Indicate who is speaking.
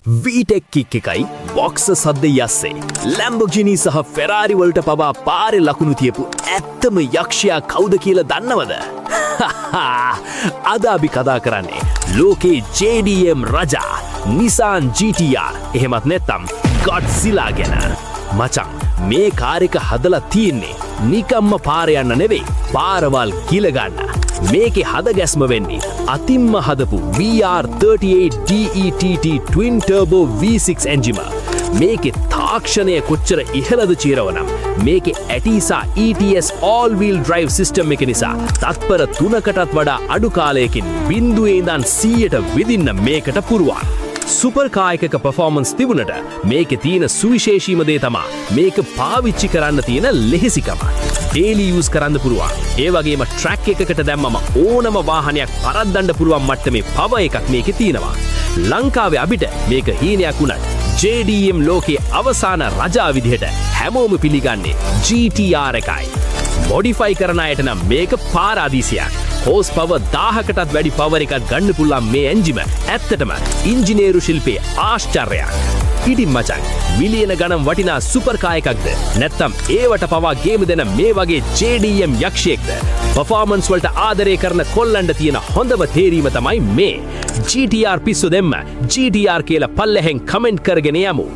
Speaker 1: VTEC kick එකයි box සද්ද යස්සේ Lamborghini සහ ෆෙරාරි වලට පවා පාරේ ලකුණු තියපු ඇත්තම යක්ෂයා කවුද කියලා දන්නවද? අද අපි කතා කරන්නේ ලෝකේ JDM රජා Nissan GTR එහෙමත් නැත්නම් Godzilla ගැන. මචං මේ කාර් එක හදලා තියෙන්නේ නිකම්ම පාර යන්න නෙවෙයි පාරවල් ගිල ගන්න. මේකේ හදගැස්ම වෙන්නේ අතිම්ම හදපු VR38 DETT Twin Turbo V6 එන්ජිම. මේකේ තාක්ෂණය කොච්චර ඉහළද චීරවනම් මේකේ ඇටිසා ETS all wheel drive system එක නිසා තත්පර 3කටත් වඩා අඩු කාලයකින් බිඳුවේ ඉඳන් 100ට විදින්න මේකට පුරුවන්. සුපර් කාර් එකක performance තිබුණට මේකේ තියෙන සුවිශේෂීම දේ තමයි මේක පාවිච්චි කරන්න තියෙන ලෙහෙසිකම. daily use කරන්න පුළුවන්. ඒ වගේම track එකකට දැම්මම ඕනම වාහනයක් පරද්දන්න පුළුවන් මට්ටමේ power එකක් මේකේ තියෙනවා. ලංකාවේ අපිට මේක හීනයක් වුණත් JDM ලෝකයේ අවසාන රජා විදිහට හැමෝම පිළිගන්නේ GTR එකයි. modify කරන අයට නම් මේක පාරාදීසියක්. හෝස් පවර් 1000කටත් වැඩි පවර් එකක් ගන්න පුළුවන් මේ එන්ජිම ඇත්තටම ඉංජිනේරු ශිල්පයේ ආශ්චර්යයක්. ඉතින් මචං මිලියන ගණන් වටිනා සුපර් කාර් එකක්ද නැත්නම් ඒවට පවා ගේම දෙන මේ වගේ JDM යක්ෂයෙක්ද? performance වලට ආදරය කරන කොල්ලන්ට තියෙන හොඳම තේරීම තමයි මේ GTR පිස්සු දෙන්න GTR කියලා පල්ලෙහෙන් කමෙන්ට් කරගෙන යමු.